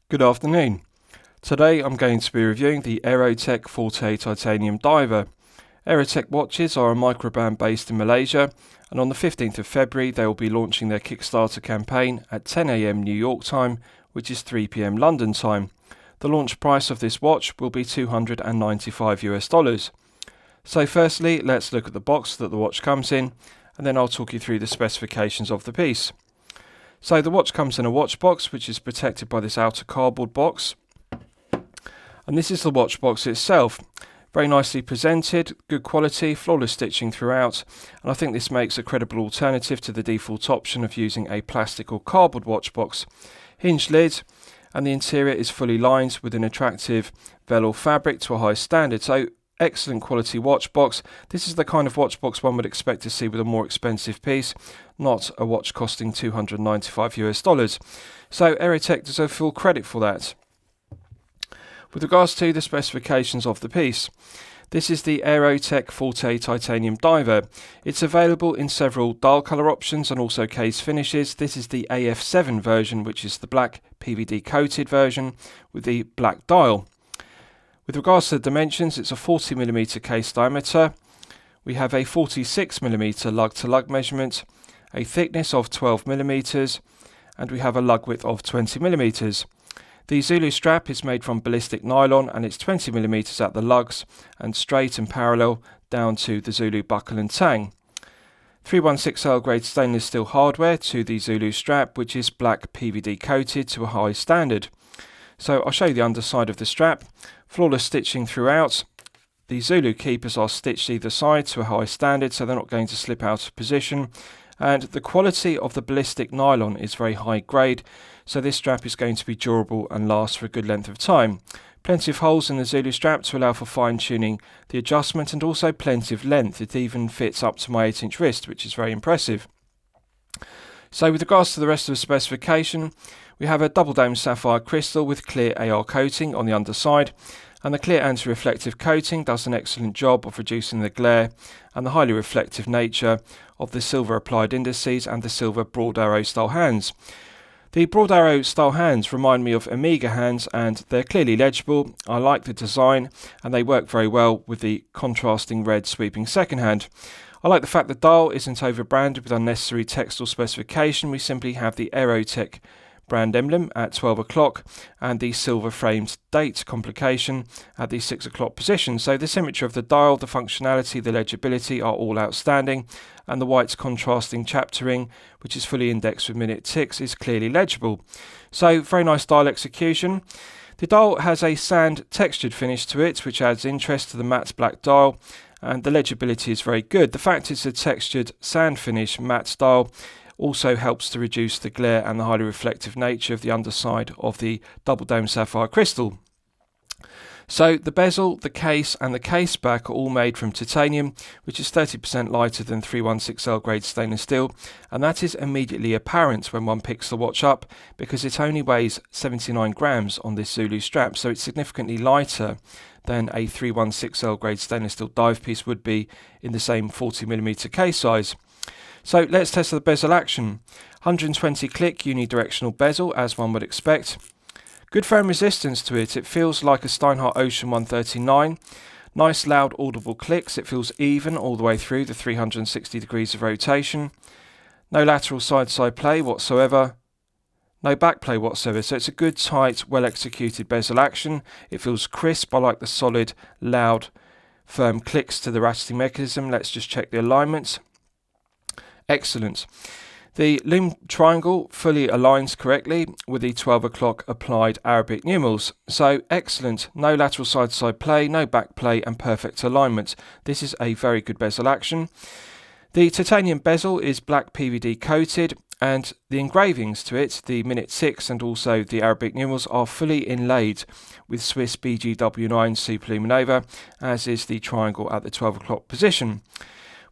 Good afternoon. Today I'm going to be reviewing the Aerotec Forte Titanium Diver. Aerotec watches are a microband based in Malaysia, and on the 15th of February they will be launching their Kickstarter campaign at 10 AM New York time, which is 3 PM London time. The launch price of this watch will be $295. So firstly, let's look at the box that the watch comes in, and then I'll talk you through the specifications of the piece. So the watch comes in a watch box, which is protected by this outer cardboard box. And this is the watch box itself. Very nicely presented, good quality, flawless stitching throughout. And I think this makes a credible alternative to the default option of using a plastic or cardboard watch box. Hinged lid, and the interior is fully lined with an attractive velour fabric to a high standard. So excellent quality watch box. This is the kind of watch box one would expect to see with a more expensive piece, not a watch costing $295. So Aerotec deserve full credit for that. With regards to the specifications of the piece, this is the Aerotec Forte Titanium Diver. It's available in several dial colour options and also case finishes. This is the AF7 version, which is the black PVD coated version with the black dial. With regards to the dimensions, it's a 40mm case diameter. We have a 46mm lug-to-lug measurement, a thickness of 12mm, and we have a lug width of 20mm. The Zulu strap is made from ballistic nylon, and it's 20mm at the lugs and straight and parallel down to the Zulu buckle and tang. 316L grade stainless steel hardware to the Zulu strap, which is black PVD coated to a high standard. So I'll show you the underside of the strap. Flawless stitching throughout. The Zulu keepers are stitched either side to a high standard, so they're not going to slip out of position. And the quality of the ballistic nylon is very high grade, so this strap is going to be durable and last for a good length of time. Plenty of holes in the Zulu strap to allow for fine tuning the adjustment, and also plenty of length. It even fits up to my 8-inch wrist, which is very impressive. So with regards to the rest of the specification, we have a double dome sapphire crystal with clear AR coating on the underside, and the clear anti-reflective coating does an excellent job of reducing the glare and the highly reflective nature of the silver applied indices and the silver broad arrow style hands. The broad arrow style hands remind me of Omega hands, and they're clearly legible. I like the design, and they work very well with the contrasting red sweeping second hand. I like the fact the dial isn't over-branded with unnecessary text or specification. We simply have the Aerotec brand emblem at 12 o'clock and the silver framed date complication at the 6 o'clock position. So the symmetry of the dial, the functionality, the legibility are all outstanding, and the white contrasting chaptering, which is fully indexed with minute ticks, is clearly legible. So very nice dial execution. The dial has a sand textured finish to it, which adds interest to the matte black dial, and the legibility is very good. The fact it's a textured sand finish matte dial also helps to reduce the glare and the highly reflective nature of the underside of the double dome sapphire crystal. So the bezel, the case and the caseback are all made from titanium, which is 30% lighter than 316L grade stainless steel, and that is immediately apparent when one picks the watch up, because it only weighs 79 grams on this Zulu strap, so it's significantly lighter than a 316L grade stainless steel dive piece would be in the same 40mm case size. So let's test the bezel action. 120 click unidirectional bezel, as one would expect. Good firm resistance to it. It feels like a Steinhardt Ocean 139. Nice loud audible clicks. It feels even all the way through the 360 degrees of rotation. No lateral side-to-side play whatsoever. No back play whatsoever. So it's a good, tight, well executed bezel action. It feels crisp. I like the solid, loud, firm clicks to the ratcheting mechanism. Let's just check the alignments. Excellent. The Lume triangle fully aligns correctly with the 12 o'clock applied Arabic numerals. So excellent. No lateral side-to-side play, no back play, and perfect alignment. This is a very good bezel action. The titanium bezel is black PVD coated, and the engravings to it, the minute 6 and also the Arabic numerals, are fully inlaid with Swiss BGW9 Superluminova, as is the triangle at the 12 o'clock position.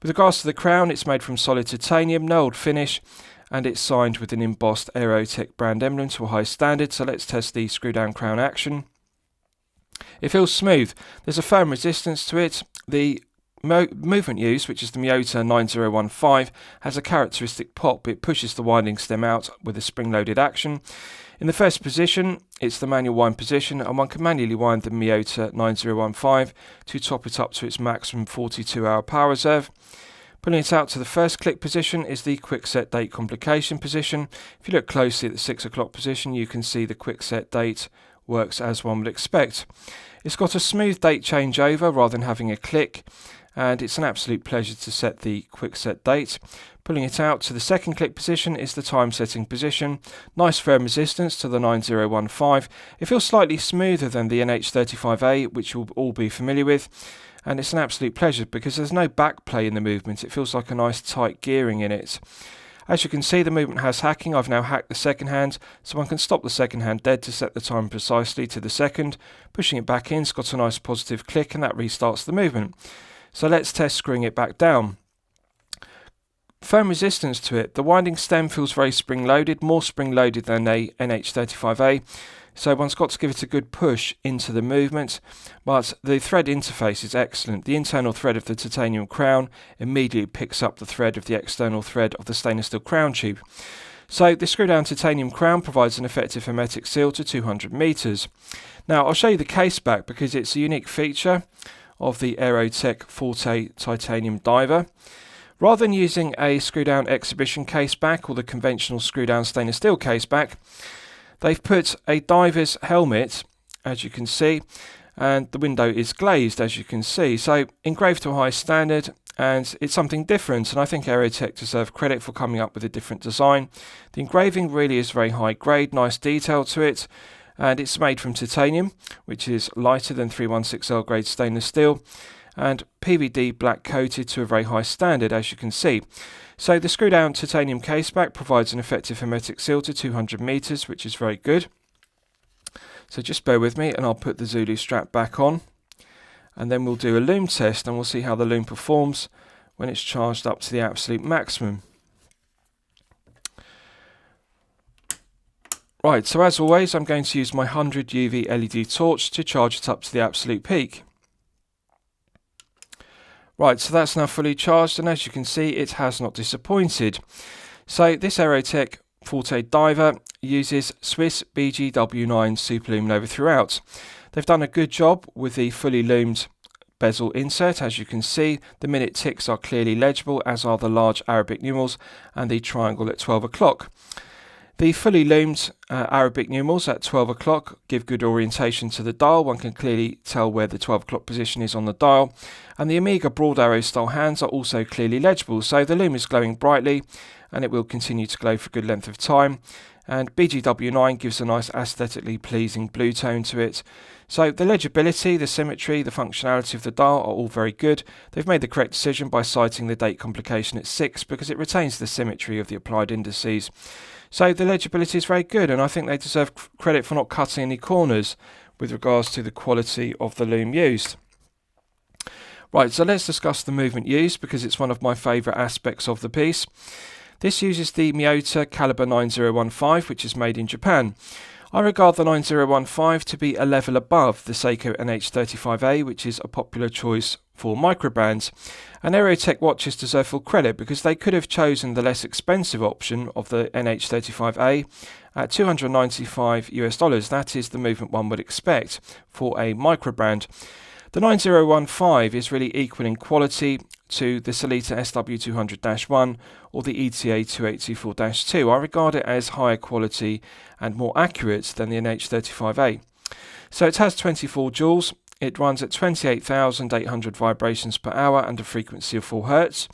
With regards to the crown, it's made from solid titanium, no old finish, and it's signed with an embossed Aerotec brand emblem to a high standard. So let's test the screw down crown action. It feels smooth. There's a firm resistance to it. The movement used, which is the Miyota 9015, has a characteristic pop. It pushes the winding stem out with a spring-loaded action. In the first position, it's the manual wind position, and one can manually wind the Miyota 9015 to top it up to its maximum 42-hour power reserve. Pulling it out to the first click position is the quick set date complication position. If you look closely at the 6 o'clock position, you can see the quick set date works as one would expect. It's got a smooth date changeover rather than having a click, and it's an absolute pleasure to set the quick set date. Pulling it out to the second click position is the time setting position. Nice firm resistance to the 9015. It feels slightly smoother than the NH35A, which you'll all be familiar with, and it's an absolute pleasure because there's no back play in the movement. It feels like a nice tight gearing in it. As you can see, the movement has hacking. I've now hacked the second hand, so one can stop the second hand dead to set the time precisely to the second. Pushing it back in, it's got a nice positive click, and that restarts the movement. So let's test screwing it back down. Firm resistance to it. The winding stem feels very spring-loaded, more spring-loaded than a NH35A. So one's got to give it a good push into the movement, but the thread interface is excellent. The internal thread of the titanium crown immediately picks up the thread of the external thread of the stainless steel crown tube. So the screw down titanium crown provides an effective hermetic seal to 200 meters. Now I'll show you the Caseback because it's a unique feature of the Aerotec Forte titanium diver. Rather than using a screw down exhibition Caseback or the conventional screw down stainless steel Caseback, they've put a diver's helmet, as you can see, and the window is glazed, as you can see. So engraved to a high standard, and it's something different, and I think Aerotec deserve credit for coming up with a different design. The engraving really is very high grade, nice detail to it, and it's made from titanium, which is lighter than 316L grade stainless steel, and PVD black coated to a very high standard, as you can see. So the screw down titanium Caseback provides an effective hermetic seal to 200 meters, which is very good. So just bear with me and I'll put the Zulu strap back on, and then we'll do a Lume test and we'll see how the Lume performs when it's charged up to the absolute maximum. Right, so as always I'm going to use my 100 UV LED torch to charge it up to the absolute peak. Right, so that's now fully charged, and as you can see, it has not disappointed. So this Aerotec Forte diver uses Swiss BGW9 Super Lume Nova throughout. They've done a good job with the fully lumed bezel insert. As you can see, the minute ticks are clearly legible, as are the large Arabic numerals and the triangle at 12 o'clock. The fully loomed Arabic numerals at 12 o'clock give good orientation to the dial. One can clearly tell where the 12 o'clock position is on the dial. And the Omega broad arrow style hands are also clearly legible. So the Lume is glowing brightly, and it will continue to glow for a good length of time. And BGW9 gives a nice aesthetically pleasing blue tone to it. So the legibility, the symmetry, the functionality of the dial are all very good. They've made the correct decision by citing the date complication at 6 because it retains the symmetry of the applied indices. So the legibility is very good, and I think they deserve credit for not cutting any corners with regards to the quality of the Lume used. Right, so let's discuss the movement used because it's one of my favourite aspects of the piece. This uses the Miyota caliber 9015, which is made in Japan. I regard the 9015 to be a level above the Seiko NH35A, which is a popular choice for microbands. And Aerotec watches deserve full credit because they could have chosen the less expensive option of the NH35A at $295 US. That is the movement one would expect for a microbrand. The 9015 is really equal in quality to the Sellita SW200-1 or the ETA 2824-2. I regard it as higher quality and more accurate than the NH35A. So it has 24 joules. It runs at 28,800 vibrations per hour and a frequency of 4 Hz.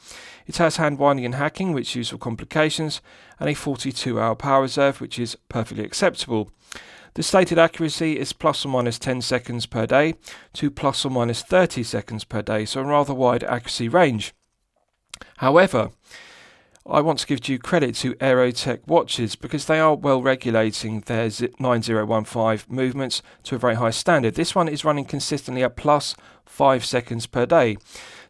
It has hand winding and hacking, which is used for complications, and a 42-hour power reserve, which is perfectly acceptable. The stated accuracy is plus or minus 10 seconds per day to plus or minus 30 seconds per day, so a rather wide accuracy range. However, I want to give due credit to Aerotec watches because they are well regulating their 9015 movements to a very high standard. This one is running consistently at plus 5 seconds per day.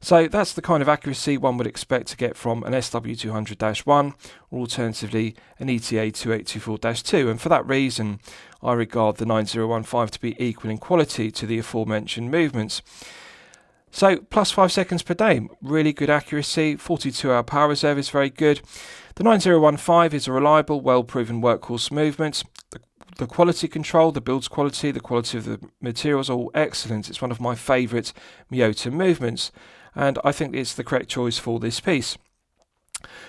So that's the kind of accuracy one would expect to get from an SW200-1 or alternatively an ETA 2824-2, and for that reason I regard the 9015 to be equal in quality to the aforementioned movements. So plus 5 seconds per day, really good accuracy. 42-hour power reserve is very good. The 9015 is a reliable, well-proven workhorse movement. The quality control, the build's quality, the quality of the materials are all excellent. It's one of my favourite Miyota movements, and I think it's the correct choice for this piece.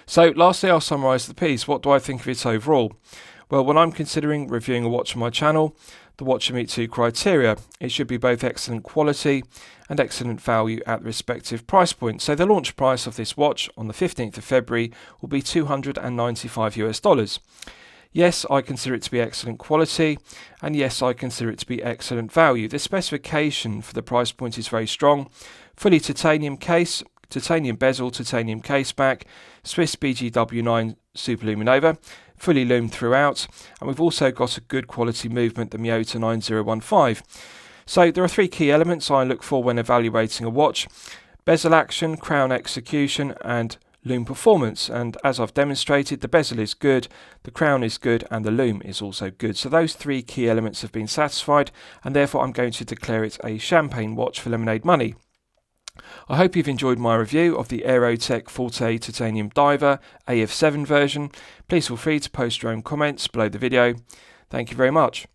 So lastly, I'll summarise the piece. What do I think of it overall? Well, when I'm considering reviewing a watch on my channel, the watch should meet two criteria. It should be both excellent quality and excellent value at the respective price point. So the launch price of this watch on the 15th of February will be $295 US. Yes, I consider it to be excellent quality, and yes, I consider it to be excellent value. The specification for the price point is very strong. Fully titanium case, titanium bezel, titanium caseback, Swiss BGW9 Superluminova, fully lumed throughout, and we've also got a good quality movement, the Miyota 9015. So there are three key elements I look for when evaluating a watch: bezel action, crown execution, and lume performance. And as I've demonstrated, the bezel is good, the crown is good, and the lume is also good. So those three key elements have been satisfied, and therefore I'm going to declare it a champagne watch for lemonade money. I hope you've enjoyed my review of the Aerotec Forte Titanium Diver AF7 version. Please feel free to post your own comments below the video. Thank you very much.